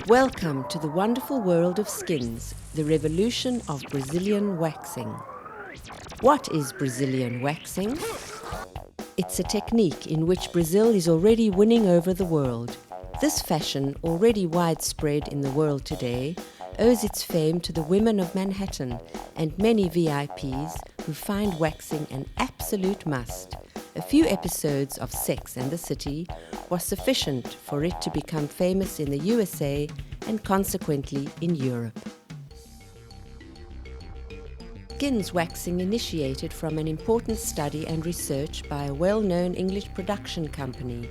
Welcome to the wonderful world of skins, the revolution of Brazilian waxing. What is Brazilian waxing? It's a technique in which Brazil is already winning over the world. This fashion, already widespread in the world today, owes its fame to the women of Manhattan and many VIPs who find waxing an absolute must. A few episodes of Sex and the City was sufficient for it to become famous in the USA and consequently in Europe. Skins waxing initiated from an important study and research by a well-known English production company.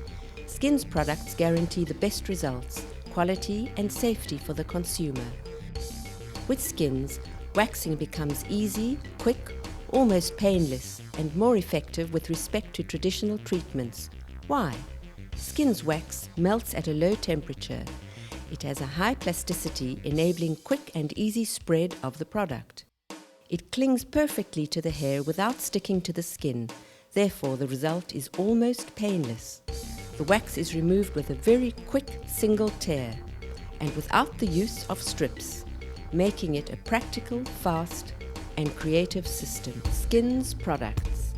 Skins products guarantee the best results, quality and safety for the consumer. With Skins, waxing becomes easy, quick, almost painless, and more effective with respect to traditional treatments. Why? Skins wax melts at a low temperature. It has a high plasticity, enabling quick and easy spread of the product. It clings perfectly to the hair without sticking to the skin. Therefore, the result is almost painless. The wax is removed with a very quick single tear and without the use of strips, making it a practical, fast, and creative system. Skins products.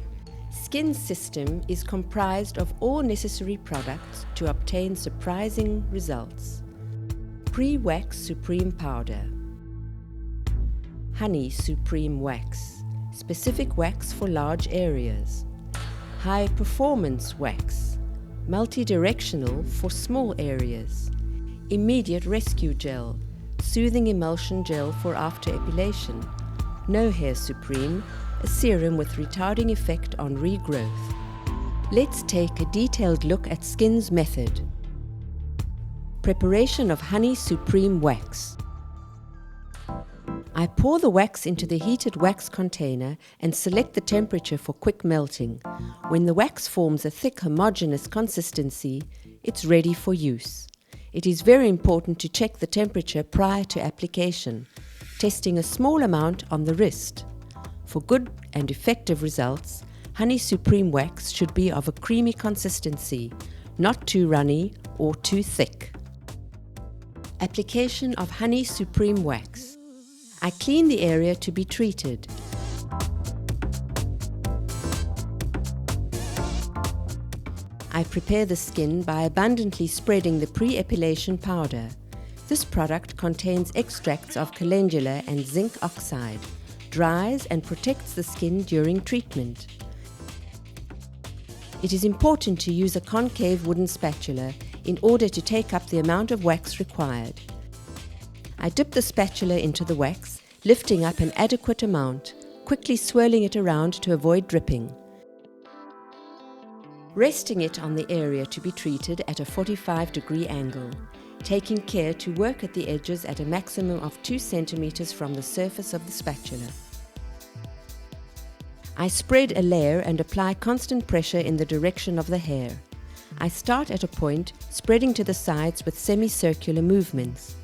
Skins system is comprised of all necessary products to obtain surprising results. Pre-wax supreme powder. Honey supreme wax. Specific wax for large areas. High performance wax. Multi-directional for small areas. Immediate rescue gel. Soothing emulsion gel for after epilation. No Hair Supreme, a serum with retarding effect on regrowth. Let's take a detailed look at Skins method. Preparation of Honey Supreme wax. I pour the wax into the heated wax container and select the temperature for quick melting. When the wax forms a thick homogeneous consistency, it's ready for use. It is very important to check the temperature prior to application, testing a small amount on the wrist. For good and effective results, Honey Supreme wax should be of a creamy consistency, not too runny or too thick. Application of Honey Supreme wax. I clean the area to be treated. I prepare the skin by abundantly spreading the pre-epilation powder. This product contains extracts of calendula and zinc oxide, dries and protects the skin during treatment. It is important to use a concave wooden spatula in order to take up the amount of wax required. I dip the spatula into the wax, lifting up an adequate amount, quickly swirling it around to avoid dripping. Resting it on the area to be treated at a 45-degree angle, taking care to work at the edges at a maximum of 2 centimeters from the surface of the spatula. I spread a layer and apply constant pressure in the direction of the hair. I start at a point, spreading to the sides with semicircular movements.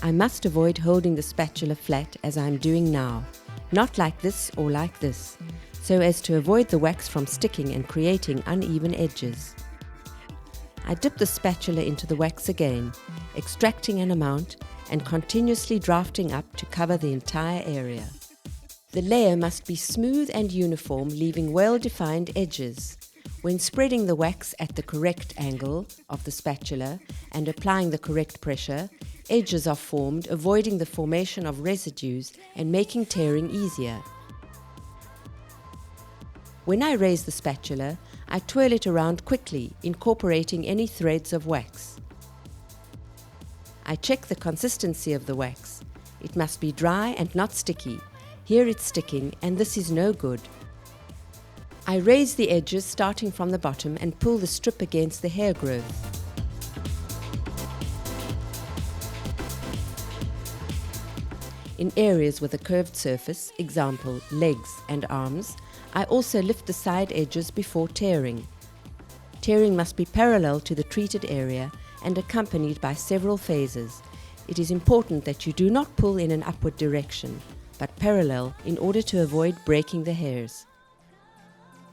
I must avoid holding the spatula flat as I am doing now, not like this or like this, so as to avoid the wax from sticking and creating uneven edges. I dip the spatula into the wax again, extracting an amount and continuously drafting up to cover the entire area. The layer must be smooth and uniform, leaving well-defined edges. When spreading the wax at the correct angle of the spatula and applying the correct pressure, edges are formed, avoiding the formation of residues and making tearing easier. When I raise the spatula, I twirl it around quickly, incorporating any threads of wax. I check the consistency of the wax. It must be dry and not sticky. Here it's sticking, and this is no good. I raise the edges starting from the bottom and pull the strip against the hair growth. In areas with a curved surface, example, legs and arms, I also lift the side edges before tearing. Tearing must be parallel to the treated area and accompanied by several phases. It is important that you do not pull in an upward direction, but parallel in order to avoid breaking the hairs.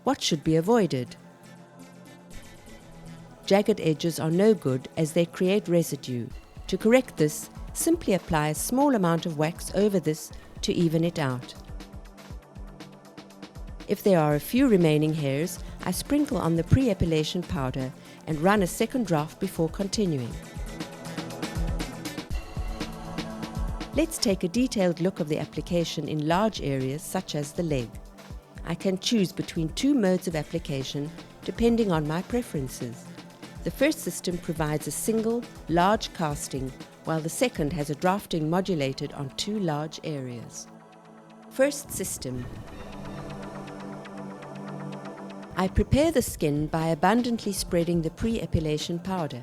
What should be avoided? jagged edges are no good as they create residue. To correct this, simply apply a small amount of wax over this to even it out. If there are a few remaining hairs, I sprinkle on the pre-epilation powder and run a second draft before continuing. Let's take a detailed look of the application in large areas such as the leg. I can choose between two modes of application depending on my preferences. The first system provides a single, large casting, while the second has a drafting modulated on two large areas. First system. I prepare the skin by abundantly spreading the pre-epilation powder.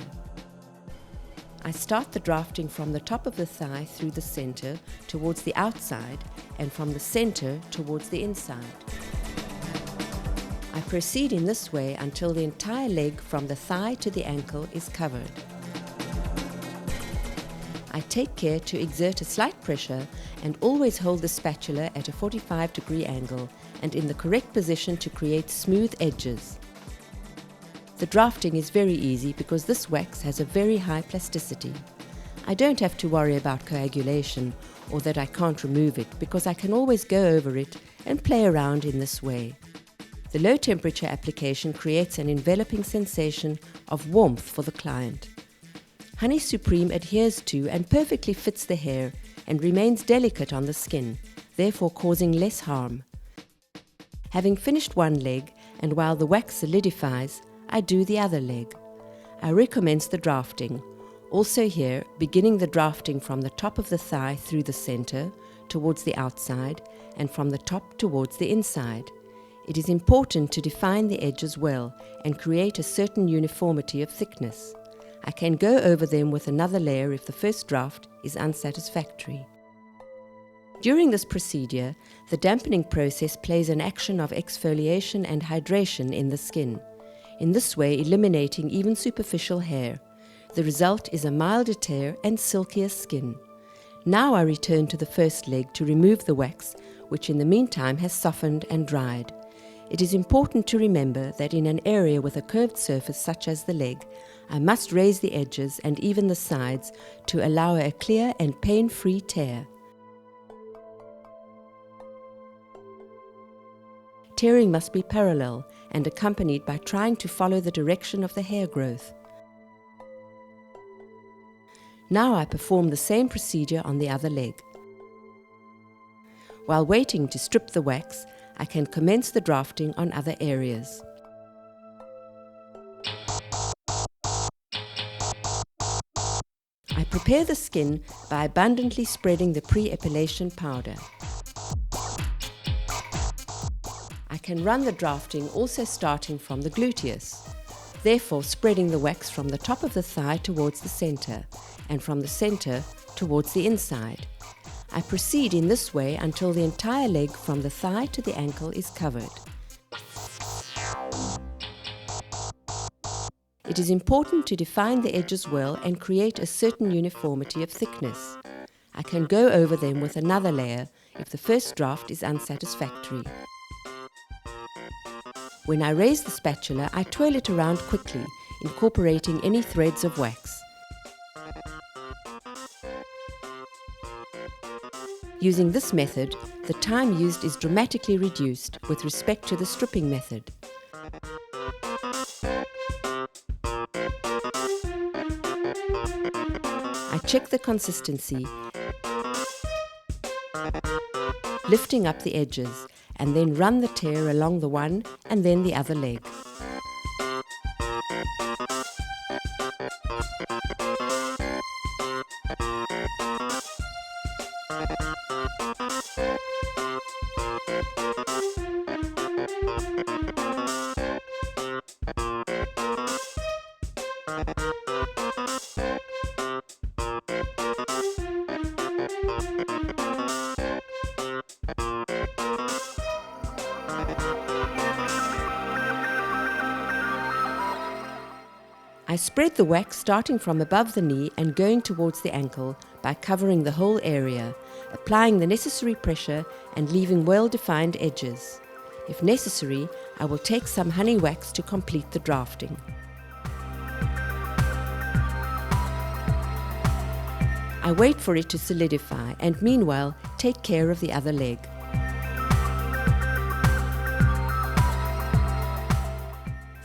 I start the drafting from the top of the thigh through the center towards the outside and from the center towards the inside. I proceed in this way until the entire leg from the thigh to the ankle is covered. I take care to exert a slight pressure and always hold the spatula at a 45-degree angle and in the correct position to create smooth edges. The drafting is very easy because this wax has a very high plasticity. I don't have to worry about coagulation or that I can't remove it because I can always go over it and play around in this way. The low temperature application creates an enveloping sensation of warmth for the client. Honey Supreme adheres to and perfectly fits the hair and remains delicate on the skin, therefore causing less harm. Having finished one leg, and while the wax solidifies, I do the other leg. I recommence the drafting. Also here, beginning the drafting from the top of the thigh through the center, towards the outside, and from the top towards the inside. It is important to define the edges well and create a certain uniformity of thickness. I can go over them with another layer if the first draft is unsatisfactory. During this procedure, the dampening process plays an action of exfoliation and hydration in the skin, in this way eliminating even superficial hair. The result is a milder tear and silkier skin. Now I return to the first leg to remove the wax, which in the meantime has softened and dried. It is important to remember that in an area with a curved surface such as the leg, I must raise the edges and even the sides to allow a clear and pain-free tear. Tearing must be parallel and accompanied by trying to follow the direction of the hair growth. Now I perform the same procedure on the other leg. While waiting to strip the wax, I can commence the drafting on other areas. I prepare the skin by abundantly spreading the pre-epilation powder. I can run the drafting also starting from the gluteus, therefore spreading the wax from the top of the thigh towards the center and from the center towards the inside. I proceed in this way until the entire leg from the thigh to the ankle is covered. It is important to define the edges well and create a certain uniformity of thickness. I can go over them with another layer if the first draft is unsatisfactory. When I raise the spatula, I twirl it around quickly, incorporating any threads of wax. Using this method, the time used is dramatically reduced with respect to the stripping method. I check the consistency, lifting up the edges, and then run the tear along the one and then the other leg. I spread the wax starting from above the knee and going towards the ankle by covering the whole area, applying the necessary pressure and leaving well-defined edges. If necessary, I will take some honey wax to complete the drafting. I wait for it to solidify and meanwhile take care of the other leg.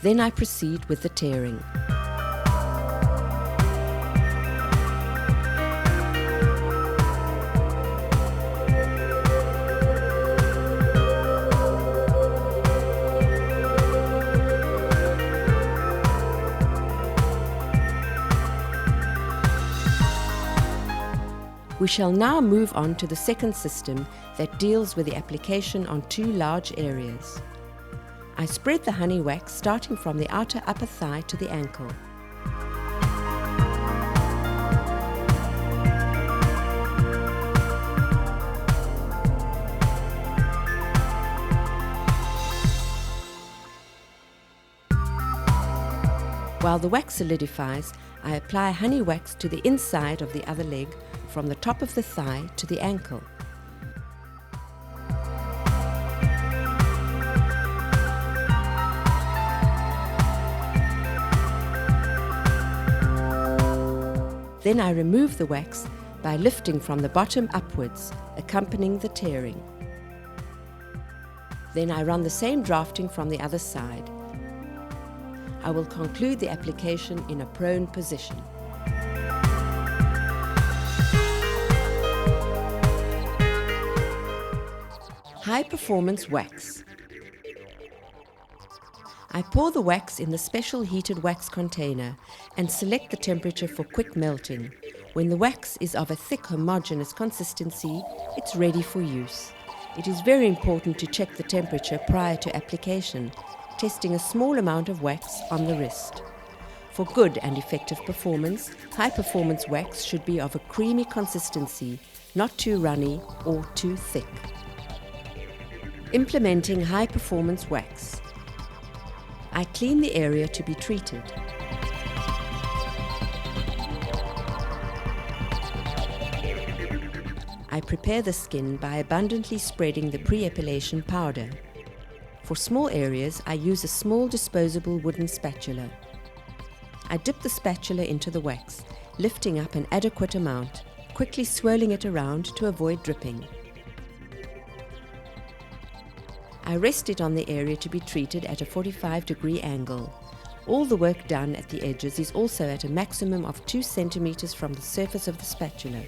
Then I proceed with the tearing. We shall now move on to the second system that deals with the application on two large areas. I spread the honey wax starting from the outer upper thigh to the ankle. While the wax solidifies, I apply honey wax to the inside of the other leg from the top of the thigh to the ankle. Then I remove the wax by lifting from the bottom upwards, accompanying the tearing. Then I run the same drafting from the other side. I will conclude the application in a prone position. High performance wax. I pour the wax in the special heated wax container and select the temperature for quick melting. When the wax is of a thick homogeneous consistency, it's ready for use. It is very important to check the temperature prior to application, testing a small amount of wax on the wrist. For good and effective performance, high performance wax should be of a creamy consistency, not too runny or too thick. Implementing high performance wax. I clean the area to be treated. I prepare the skin by abundantly spreading the pre-epilation powder. For small areas, I use a small disposable wooden spatula. I dip the spatula into the wax, lifting up an adequate amount, quickly swirling it around to avoid dripping. I rest it on the area to be treated at a 45-degree angle. All the work done at the edges is also at a maximum of 2 centimeters from the surface of the spatula,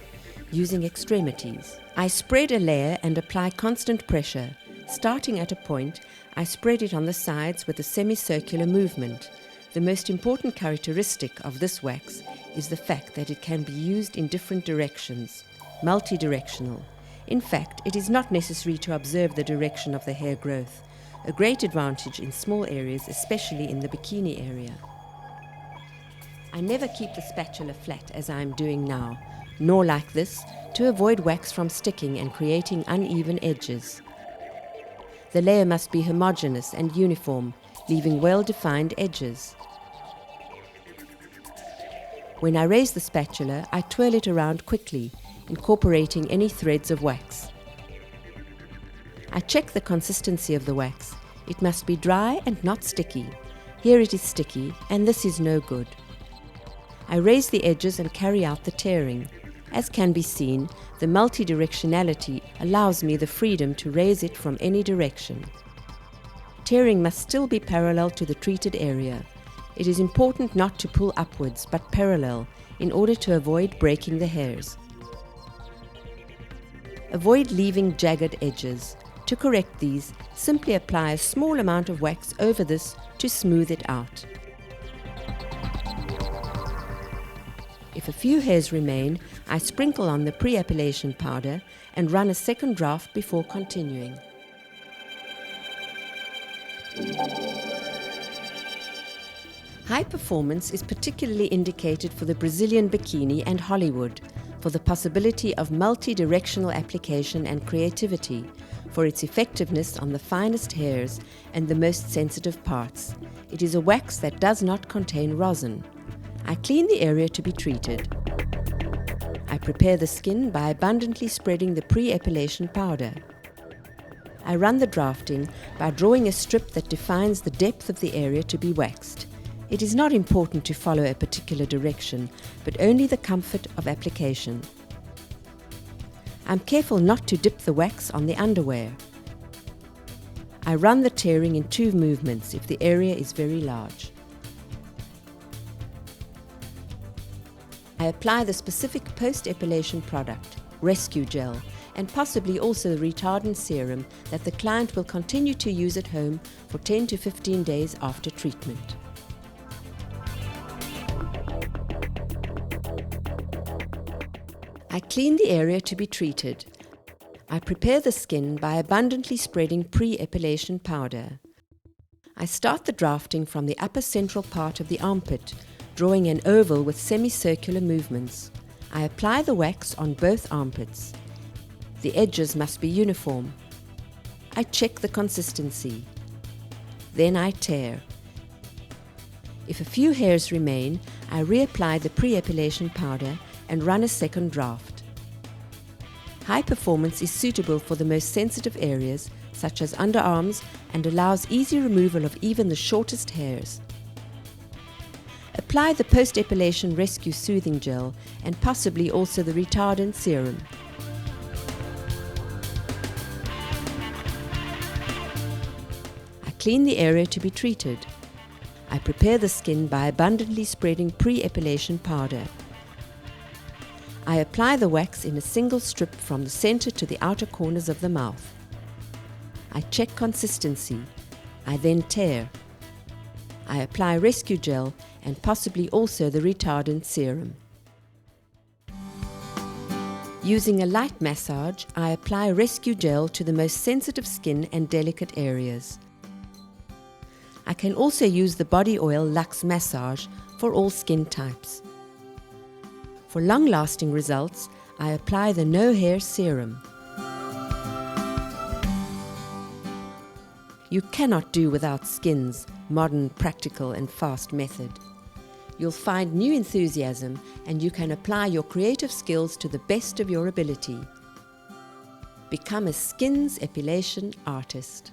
using extremities. I spread a layer and apply constant pressure. Starting at a point, I spread it on the sides with a semicircular movement. The most important characteristic of this wax is the fact that it can be used in different directions, multi-directional. In fact, it is not necessary to observe the direction of the hair growth, a great advantage in small areas, especially in the bikini area. I never keep the spatula flat as I am doing now, nor like this, to avoid wax from sticking and creating uneven edges. The layer must be homogeneous and uniform, leaving well-defined edges. When I raise the spatula, I twirl it around quickly, incorporating any threads of wax. I check the consistency of the wax. It must be dry and not sticky. Here it is sticky, and this is no good. I raise the edges and carry out the tearing. As can be seen, the multi-directionality allows me the freedom to raise it from any direction. Tearing must still be parallel to the treated area. It is important not to pull upwards, but parallel, in order to avoid breaking the hairs. Avoid leaving jagged edges. To correct these, simply apply a small amount of wax over this to smooth it out. If a few hairs remain, I sprinkle on the pre-epilation powder and run a second draft before continuing. High performance is particularly indicated for the Brazilian bikini and Hollywood, for the possibility of multi-directional application and creativity, for its effectiveness on the finest hairs and the most sensitive parts. It is a wax that does not contain rosin. I clean the area to be treated. I prepare the skin by abundantly spreading the pre-epilation powder. I run the drafting by drawing a strip that defines the depth of the area to be waxed. It is not important to follow a particular direction, but only the comfort of application. I'm careful not to dip the wax on the underwear. I run the tearing in 2 movements if the area is very large. I apply the specific post-epilation product, rescue gel, and possibly also the retardant serum that the client will continue to use at home for 10 to 15 days after treatment. I clean the area to be treated. I prepare the skin by abundantly spreading pre-epilation powder. I start the drafting from the upper central part of the armpit, drawing an oval with semicircular movements. I apply the wax on both armpits. The edges must be uniform. I check the consistency. Then I tear. If a few hairs remain, I reapply the pre-epilation powder and run a second draft. High performance is suitable for the most sensitive areas, such as underarms, and allows easy removal of even the shortest hairs. Apply the post-epilation rescue soothing gel and possibly also the retardant serum. I clean the area to be treated. I prepare the skin by abundantly spreading pre-epilation powder. I apply the wax in a single strip from the center to the outer corners of the mouth. I check consistency. I then tear. I apply rescue gel and possibly also the retardant serum. Using a light massage, I apply rescue gel to the most sensitive skin and delicate areas. I can also use the body oil Luxe Massage for all skin types. For long-lasting results, I apply the No Hair Serum. You cannot do without Skin's modern, practical and fast method. You'll find new enthusiasm and you can apply your creative skills to the best of your ability. Become a Skin's epilation artist.